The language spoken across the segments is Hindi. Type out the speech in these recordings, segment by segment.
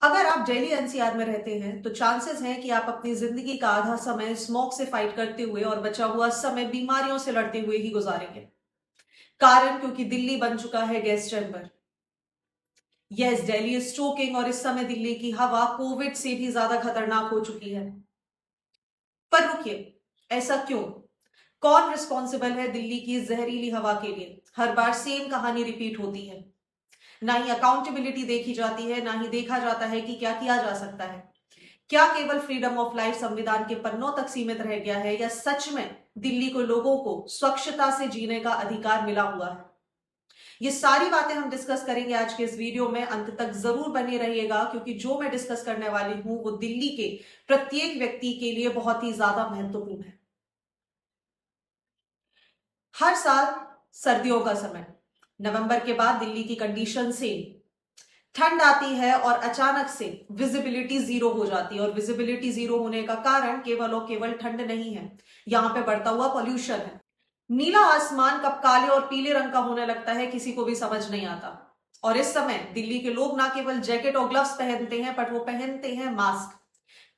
अगर आप दिल्ली एनसीआर में रहते हैं तो चांसेस हैं कि आप अपनी जिंदगी का आधा समय स्मोक से फाइट करते हुए और बचा हुआ समय बीमारियों से लड़ते हुए ही गुजारेंगे। कारण क्योंकि दिल्ली बन चुका है gas chamber. Yes, Delhi is choking और इस समय दिल्ली की हवा कोविड से भी ज्यादा खतरनाक हो चुकी है। पर रुकिए, ऐसा क्यों? कौन रिस्पॉन्सिबल है दिल्ली की जहरीली हवा के लिए? हर बार सेम कहानी रिपीट होती है। ना ही अकाउंटेबिलिटी देखी जाती है, ना ही देखा जाता है कि क्या किया जा सकता है। क्या केवल फ्रीडम ऑफ लाइफ संविधान के पन्नों तक सीमित रह गया है या सच में दिल्ली को लोगों को स्वच्छता से जीने का अधिकार मिला हुआ है? ये सारी बातें हम डिस्कस करेंगे आज के इस वीडियो में। अंत तक जरूर बने रहिएगा क्योंकि जो मैं डिस्कस करने वाली हूं वो दिल्ली के प्रत्येक व्यक्ति के लिए बहुत ही ज्यादा महत्वपूर्ण है। हर साल सर्दियों का समय, नवंबर के बाद दिल्ली की कंडीशन सेम। ठंड आती है और अचानक से विजिबिलिटी जीरो हो जाती है और विजिबिलिटी जीरो होने का कारण केवल और केवल ठंड नहीं है, यहां पे बढ़ता हुआ पॉल्यूशन है। नीला आसमान कब काले और पीले रंग का होने लगता है किसी को भी समझ नहीं आता। और इस समय दिल्ली के लोग ना केवल जैकेट और ग्लव्स पहनते हैं बट वो पहनते हैं मास्क।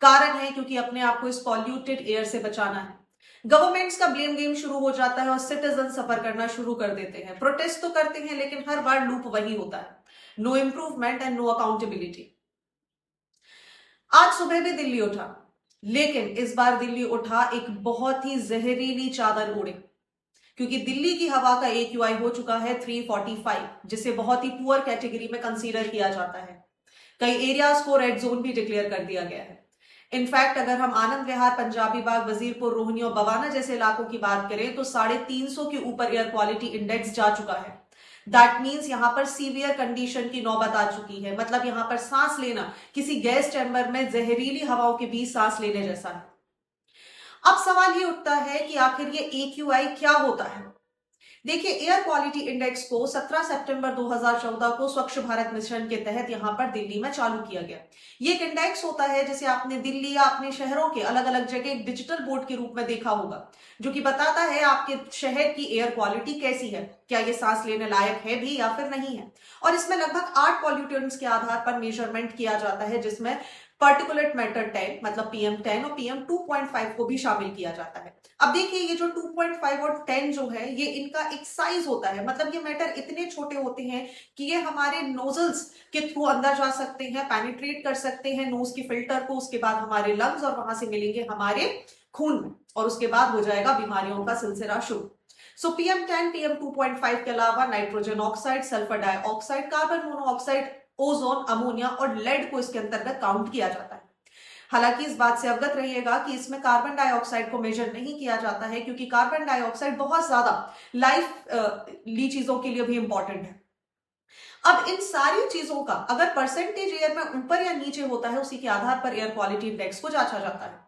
कारण है क्योंकि अपने आप को इस पॉल्यूटेड एयर से बचाना है। गवर्नमेंट्स का ब्लेम गेम शुरू हो जाता है और सिटीजन सफर करना शुरू कर देते हैं। प्रोटेस्ट तो करते हैं लेकिन हर बार लूप वही होता है, no improvement and no accountability. आज सुबह भी दिल्ली उठा, लेकिन इस बार दिल्ली उठा एक बहुत ही जहरीली चादर ओढ़े, क्योंकि दिल्ली की हवा का AQI हो चुका है 345, जिसे बहुत ही पुअर कैटेगरी में कंसीडर किया जाता है। कई एरियाज को रेड जोन भी डिक्लेयर कर दिया गया है। इनफैक्ट अगर हम आनंद विहार, पंजाबी बाग, वजीरपुर, रोहिणी और बवाना जैसे इलाकों की बात करें तो 350 के ऊपर एयर क्वालिटी इंडेक्स जा चुका है। दैट मीन्स यहां पर सीवियर कंडीशन की नौबत आ चुकी है। मतलब यहां पर सांस लेना किसी गैस चैम्बर में जहरीली हवाओं के बीच सांस लेने जैसा है। अब सवाल ये उठता है कि आखिर ये AQI क्या होता है? देखिए, एयर क्वालिटी इंडेक्स को 17 सितंबर 2014 को स्वच्छ भारत मिशन के तहत यहां पर दिल्ली में चालू किया गया। ये एक इंडेक्स होता है जिसे आपने दिल्ली या अपने शहरों के अलग अलग जगह एक डिजिटल बोर्ड के रूप में देखा होगा, जो कि बताता है आपके शहर की एयर क्वालिटी कैसी है, क्या ये सांस लेने लायक है भी या फिर नहीं है। और इसमें लगभग 8 पॉल्यूटेंट्स के आधार पर मेजरमेंट किया जाता है, जिसमें पार्टिकुलेट मैटर 10 मतलब PM10 और PM2.5 को भी शामिल किया जाता है। अब देखिए, ये जो 2.5 और 10 जो है ये इनका एक साइज होता है। मतलब ये मैटर इतने छोटे होते हैं कि ये हमारे नोजल्स के थ्रू अंदर जा सकते हैं, पेनिट्रेट कर सकते हैं नोज की फिल्टर को, उसके बाद हमारे लंग्स और वहां से मिलेंगे हमारे खून में और उसके बाद हो जाएगा बीमारियों का सिलसिला शुरू। सो PM10, PM2.5 के अलावा nitrogen oxide, sulphur dioxide, carbon monoxide, ozone, ammonia और लेड को इसके अंतर्गत काउंट किया जाता है। हालांकि इस बात से अवगत रहिएगा कि इसमें कार्बन डाइऑक्साइड को मेजर नहीं किया जाता है, क्योंकि कार्बन डाइऑक्साइड बहुत ज्यादा लाइफ ली चीजों के लिए भी इंपॉर्टेंट है। अब इन सारी चीजों का अगर परसेंटेज एयर में ऊपर या नीचे होता है, उसी के आधार पर एयर क्वालिटी इंडेक्स को जांचा जाता है।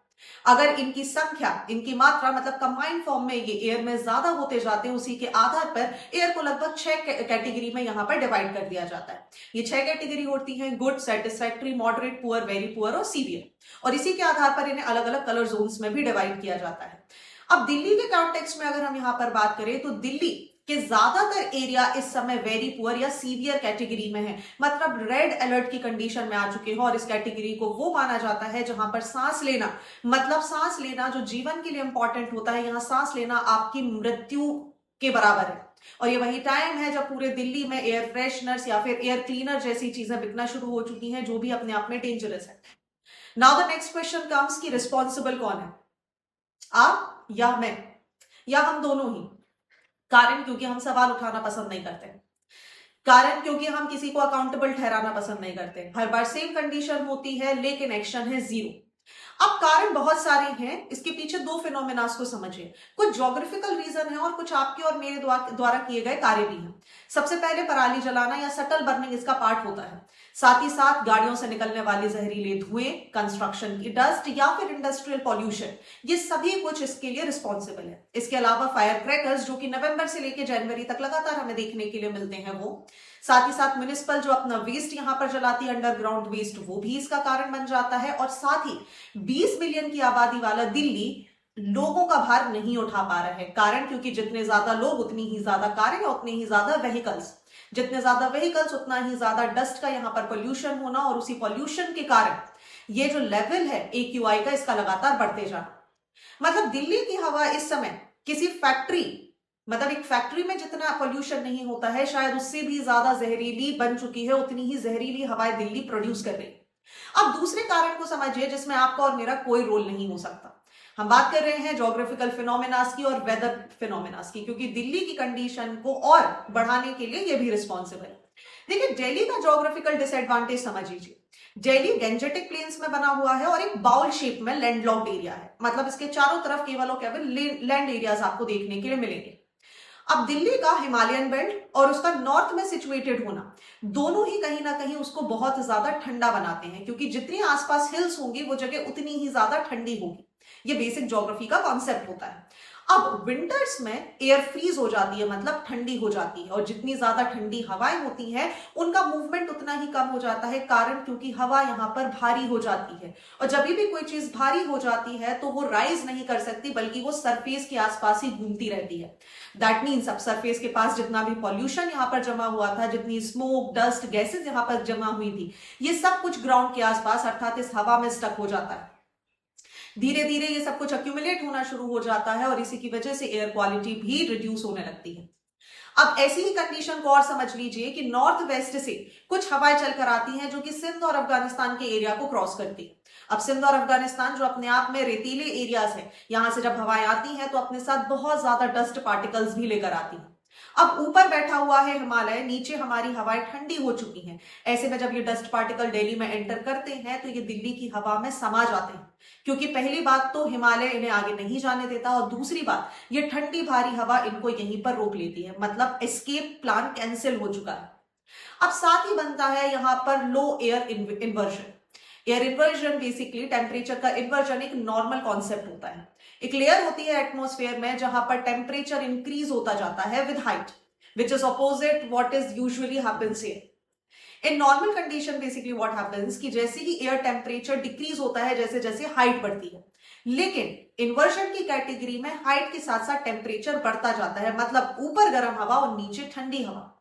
अगर इनकी संख्या, इनकी मात्रा मतलब कंबाइंड फॉर्म में ये एयर में ज्यादा होते जाते हैं, उसी के आधार पर एयर को लगभग 6 कैटेगरी में यहां पर डिवाइड कर दिया जाता है। ये 6 कैटेगरी होती हैं: good, satisfactory, moderate, poor, very poor और सीवियर। और इसी के आधार पर इन्हें अलग अलग कलर जोन्स में भी डिवाइड किया जाता है। अब दिल्ली के कॉन्टेक्स्ट में अगर हम यहां पर बात करें तो दिल्ली कि ज्यादातर एरिया इस समय वेरी पुअर या सीवियर कैटेगरी में है, मतलब रेड अलर्ट की कंडीशन में आ चुके हैं। और इस कैटेगरी को वो माना जाता है जहां पर सांस लेना, मतलब सांस लेना जो जीवन के लिए इंपॉर्टेंट होता है, यहां सांस लेना आपकी मृत्यु के बराबर है। और ये वही टाइम है जब पूरे दिल्ली में एयर फ्रेशनर्स या फिर एयर क्लीनर जैसी चीजें बिकना शुरू हो चुकी हैं, जो भी अपने आप में डेंजरस है। Now the next question comes कि रिस्पॉन्सिबल कौन है, आप या मैं या हम दोनों ही? कारण क्योंकि हम सवाल उठाना पसंद नहीं करते, कारण क्योंकि हम किसी को अकाउंटेबल ठहराना पसंद नहीं करते। हर बार सेम कंडीशन होती है लेकिन एक्शन है जीरो। अब कारण बहुत सारे हैं, इसके पीछे दो फिनोमेनास को समझिए। कुछ ज्योग्राफिकल रीजन है और कुछ आपके और मेरे द्वारा किए गए कार्य भी हैं। सबसे पहले पराली जलाना या सटल बर्निंग इसका पार्ट होता है। साथ ही साथ गाड़ियों से निकलने वाले जहरीले धुएं, कंस्ट्रक्शन की डस्ट या फिर इंडस्ट्रियल पॉल्यूशन, ये सभी कुछ इसके लिए रिस्पॉन्सिबल है। इसके अलावा फायर क्रैकर्स जो कि नवंबर से लेकर जनवरी तक लगातार हमें देखने के लिए मिलते हैं वो, साथ ही साथ म्युनिसिपल जो अपना वेस्ट यहां पर जलाती है, अंडरग्राउंड वेस्ट, वो भी इसका कारण बन जाता है। और साथ ही 20 मिलियन की आबादी वाला दिल्ली लोगों का भार नहीं उठा पा रहा है। कारण क्योंकि जितने ज्यादा लोग उतनी ही ज्यादा कारें और उतने ही ज्यादा व्हीकल्स। जितने ज्यादा व्हीकल्स उतना ही ज्यादा डस्ट का यहाँ पर पोल्यूशन होना, और उसी पोल्यूशन के कारण ये जो लेवल है AQI का इसका लगातार बढ़ते जाना। मतलब दिल्ली की हवा इस समय किसी फैक्ट्री, मतलब एक फैक्ट्री में जितना पोल्यूशन नहीं होता है शायद उससे भी ज्यादा जहरीली बन चुकी है, उतनी ही जहरीली हवाएं दिल्ली प्रोड्यूस कर रही है। अब दूसरे कारण को समझिए जिसमें आपका और मेरा कोई रोल नहीं हो सकता। हम बात कर रहे हैं ज्योग्राफिकल फिनोमेनास की और वेदर फिनोमेनास की, क्योंकि दिल्ली की कंडीशन को और बढ़ाने के लिए ये भी रिस्पॉन्सिबल है। देखिए दिल्ली का ज्योग्राफिकल डिसएडवांटेज समझ लीजिए। दिल्ली गेंजेटिक प्लेन्स में बना हुआ है और एक बाउल शेप में लैंडलॉक्ड एरिया है, मतलब इसके चारों तरफ केवल और केवल लैंड एरियाज आपको देखने के लिए मिलेंगे। अब दिल्ली का हिमालयन बेल्ट और उसका नॉर्थ में सिचुएटेड होना दोनों ही कहीं ना कहीं उसको बहुत ज्यादा ठंडा बनाते हैं, क्योंकि जितनी आसपास हिल्स होंगी वो जगह उतनी ही ज्यादा ठंडी होगी। ये बेसिक ज्योग्राफी का कॉन्सेप्ट होता है। अब विंटर्स में एयर फ्रीज हो जाती है, मतलब ठंडी हो जाती है, और जितनी ज्यादा ठंडी हवाएं होती हैं उनका मूवमेंट उतना ही कम हो जाता है, कारण क्योंकि हवा यहाँ पर भारी हो जाती है, और जब भी कोई चीज भारी हो जाती है तो वो राइज नहीं कर सकती बल्कि वो सरफेस के आसपास ही घूमती रहती है। दैट मीन्स अब सरफेस के पास जितना भी पॉल्यूशन यहाँ पर जमा हुआ था, जितनी स्मोक डस्ट गैसेज यहाँ पर जमा हुई थी, ये सब कुछ ग्राउंड के आसपास अर्थात इस हवा में स्टक हो जाता है। धीरे धीरे ये सब कुछ अक्यूमुलेट होना शुरू हो जाता है और इसी की वजह से एयर क्वालिटी भी रिड्यूस होने लगती है। अब ऐसी ही कंडीशन को और समझ लीजिए कि नॉर्थ वेस्ट से कुछ हवाएं चलकर आती हैं जो कि सिंध और अफगानिस्तान के एरिया को क्रॉस करती है। अब सिंध और अफगानिस्तान जो अपने आप में रेतीले एरियाज है, यहां से जब हवाएं आती हैं तो अपने साथ बहुत ज्यादा डस्ट पार्टिकल्स भी लेकर आती हैं। अब ऊपर बैठा हुआ है हिमालय, नीचे हमारी हवाएं ठंडी हो चुकी हैं। ऐसे में जब ये डस्ट पार्टिकल दिल्ली में एंटर करते हैं तो ये दिल्ली की हवा में समा जाते हैं, क्योंकि पहली बात तो हिमालय इन्हें आगे नहीं जाने देता, और दूसरी बात ये ठंडी भारी हवा इनको यहीं पर रोक लेती है, मतलब एस्केप प्लान कैंसिल हो चुका है। अब साथ ही बनता है यहां पर low air inversion. Air inversion basically temperature का इन्वर्जन एक नॉर्मल कॉन्सेप्ट होता है। एक लेयर होती है एटमॉस्फेयर में जहां पर टेम्परेचर इंक्रीज होता जाता है with height, which is opposite what is usually happens here. In normal condition basically what happens कि जैसे ही एयर टेम्परेचर डिक्रीज होता है जैसे जैसे हाइट बढ़ती है, लेकिन इन्वर्जन की कैटेगरी में हाइट के साथ साथ टेम्परेचर बढ़ता जाता है, मतलब ऊपर गर्म हवा और नीचे ठंडी हवा,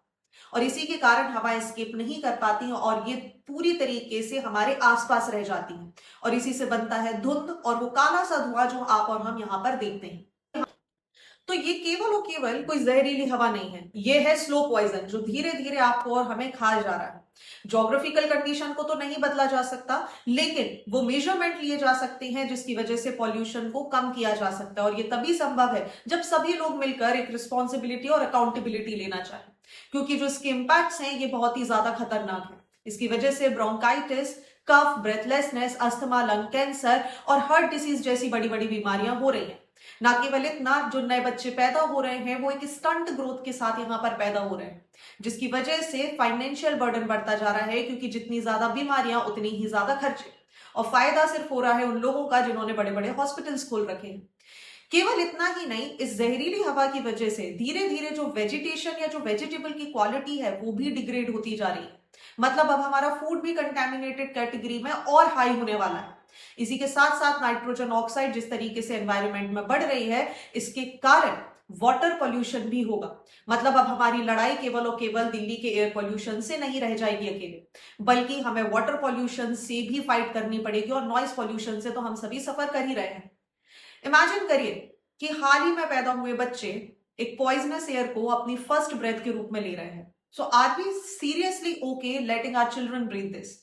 और इसी के कारण हवा एस्केप नहीं कर पाती हैं और ये पूरी तरीके से हमारे आसपास रह जाती हैं, और इसी से बनता है धुंध और वो काला सा धुआं जो आप और हम यहाँ पर देखते हैं। तो ये केवल और केवल कोई जहरीली हवा नहीं है, ये है स्लो पॉइजन जो धीरे धीरे आपको और हमें खा जा रहा है। ज्योग्राफिकल कंडीशन को तो नहीं बदला जा सकता, लेकिन वो मेजरमेंट लिए जा सकते हैं जिसकी वजह से पॉल्यूशन को कम किया जा सकता है, और ये तभी संभव है जब सभी लोग मिलकर एक रिस्पॉन्सिबिलिटी और अकाउंटेबिलिटी लेना चाहें, क्योंकि जो इसके इम्पैक्ट्स हैं ये बहुत ही ज्यादा खतरनाक है। इसकी वजह से ब्रोंकाइटिस, कफ, ब्रेथलेसनेस, अस्थमा, लंग कैंसर और हार्ट डिसीज जैसी बड़ी बड़ी बीमारियां हो रही हैं। ना केवल इतना, जो नए बच्चे पैदा हो रहे हैं वो एक स्टंट ग्रोथ के साथ यहाँ पर पैदा हो रहे हैं, जिसकी वजह से फाइनेंशियल बर्डन बढ़ता जा रहा है, क्योंकि जितनी ज्यादा बीमारियां उतनी ही ज्यादा खर्चे, और फायदा सिर्फ हो रहा है उन लोगों का जिन्होंने बड़े बड़े हॉस्पिटल्स खोल रखे हैं। केवल इतना ही नहीं, इस जहरीली हवा की वजह से धीरे धीरे जो वेजिटेशन या जो वेजिटेबल की क्वालिटी है वो भी डिग्रेड होती जा रही है, मतलब अब हमारा फूड भी कंटेमिनेटेड कैटेगरी में और हाई होने वाला है। इसी के साथ साथ नाइट्रोजन ऑक्साइड जिस तरीके से एनवायरनमेंट में बढ़ रही है, इसके कारण वाटर पोल्यूशन भी होगा, मतलब अब हमारी लड़ाई केवल और केवल दिल्ली के एयर पोल्यूशन से नहीं रह जाएगी अकेले, बल्कि हमें वाटर पोल्यूशन से भी फाइट करनी पड़ेगी, और नॉइज पोल्यूशन से तो हम सभी सफर कर ही रहे हैं। इमेजिन करिए कि हाल ही में पैदा हुए बच्चे एक पॉइजनस एयर को अपनी फर्स्ट ब्रेथ के रूप में ले रहे हैं। So are we seriously okay letting our children breathe this?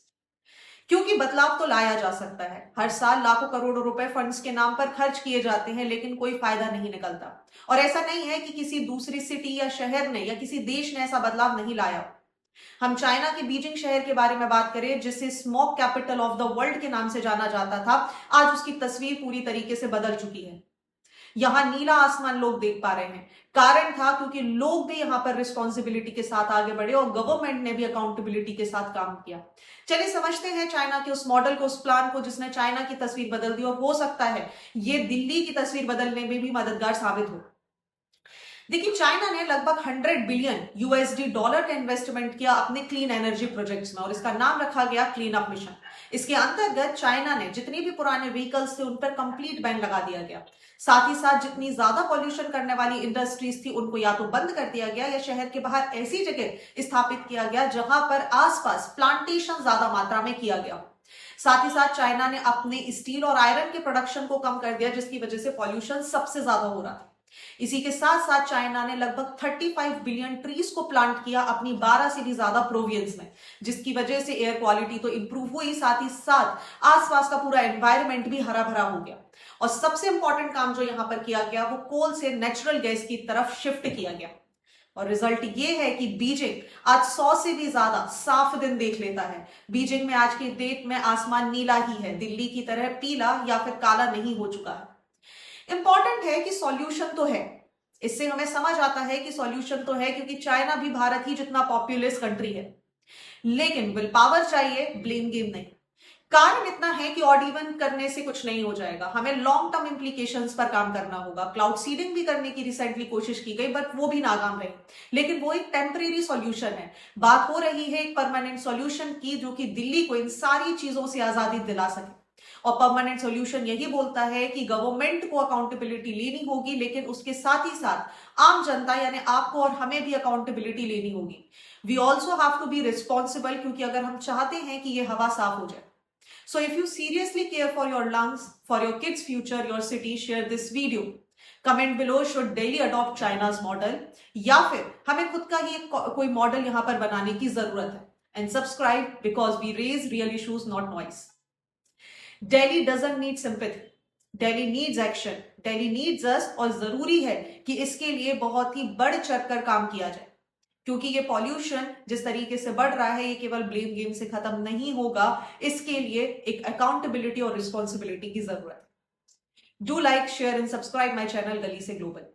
क्योंकि बदलाव तो लाया जा सकता है। हर साल लाखों करोड़ों रुपए फंड्स के नाम पर खर्च किए जाते हैं, लेकिन कोई फायदा नहीं निकलता। और ऐसा नहीं है कि किसी दूसरी सिटी या शहर ने या किसी देश ने ऐसा बदलाव नहीं लाया। हम चाइना के बीजिंग शहर के बारे में बात करें, जिसे smog capital of the world के नाम से जाना जाता था, आज उसकी तस्वीर पूरी तरीके से बदल चुकी है। यहां नीला आसमान लोग देख पा रहे हैं। कारण था क्योंकि लोग भी यहां पर रिस्पॉन्सिबिलिटी के साथ आगे बढ़े और गवर्नमेंट ने भी अकाउंटेबिलिटी के साथ काम किया। चलिए समझते हैं चाइना के उस मॉडल को, उस प्लान को जिसने चाइना की तस्वीर बदल दी, और हो सकता है ये दिल्ली की तस्वीर बदलने में भी मददगार साबित हो। देखिए, चाइना ने लगभग 100 बिलियन यूएसडी डॉलर का इन्वेस्टमेंट किया अपने क्लीन एनर्जी प्रोजेक्ट्स में और इसका नाम रखा गया क्लीन अप मिशन। इसके अंतर्गत चाइना ने जितने भी पुराने व्हीकल्स थे उन पर कंप्लीट बैन लगा दिया गया। साथ ही साथ जितनी ज्यादा पॉल्यूशन करने वाली इंडस्ट्रीज थी उनको या तो बंद कर दिया गया या शहर के बाहर ऐसी जगह स्थापित किया गया जहां पर आसपास प्लांटेशन ज्यादा मात्रा में किया गया। साथ ही साथ चाइना ने अपने स्टील और आयरन के प्रोडक्शन को कम कर दिया, जिसकी वजह से पॉल्यूशन सबसे ज्यादा हो रहा था। इसी के साथ साथ चाइना ने लगभग 35 बिलियन ट्रीज को प्लांट किया अपनी 12 से भी ज्यादा प्रोविंस में, जिसकी वजह से एयर क्वालिटी तो इंप्रूव हुई, साथ ही साथ आसपास का पूरा एनवायरनमेंट भी हरा भरा हो गया। और सबसे इंपॉर्टेंट काम जो यहां पर किया गया वो कोल से नेचुरल गैस की तरफ शिफ्ट किया गया। और रिजल्ट ये है कि बीजिंग आज 100 से भी ज्यादा साफ दिन देख लेता है। बीजिंग में आज की डेट में आसमान नीला ही है, दिल्ली की तरह पीला या फिर काला नहीं हो चुका है। इंपॉर्टेंट है कि सॉल्यूशन तो है, इससे हमें समझ आता है कि सॉल्यूशन तो है क्योंकि चाइना भी भारत ही जितना पॉपुलस कंट्री है, लेकिन विल पावर चाहिए, ब्लेम गेम नहीं। कारण इतना है कि ऑड इवन करने से कुछ नहीं हो जाएगा, हमें लॉन्ग टर्म इंप्लीकेशंस पर काम करना होगा। क्लाउड सीडिंग भी करने की रिसेंटली कोशिश की गई बट वो भी नाकाम रही, लेकिन वो एक टेम्परेरी सॉल्यूशन है। बात हो रही है एक परमानेंट सॉल्यूशन की जो कि दिल्ली को इन सारी चीजों से आजादी दिला सके। और परमानेंट सॉल्यूशन यही बोलता है कि गवर्नमेंट को अकाउंटेबिलिटी लेनी होगी, लेकिन उसके साथ ही साथ आम जनता यानी आपको और हमें भी अकाउंटेबिलिटी लेनी होगी। We also have to be responsible, क्योंकि अगर हम चाहते हैं कि ये हवा साफ हो जाए। So if you seriously care for your lungs, for your kids' future, your city, share this video. Comment below should Delhi adopt China's model या फिर हमें खुद का ही कोई मॉडल यहां पर बनाने की जरूरत है। And subscribe because we raise real issues, not noise. Delhi doesn't need sympathy. Delhi needs action. Delhi needs us और जरूरी है कि इसके लिए बहुत ही बढ़ चढ़कर काम किया जाए, क्योंकि ये पॉल्यूशन जिस तरीके से बढ़ रहा है ये केवल ब्लेम गेम से खत्म नहीं होगा, इसके लिए एक अकाउंटेबिलिटी और रिस्पॉन्सिबिलिटी की जरूरत है। Do like, share and subscribe my channel गली से ग्लोबल।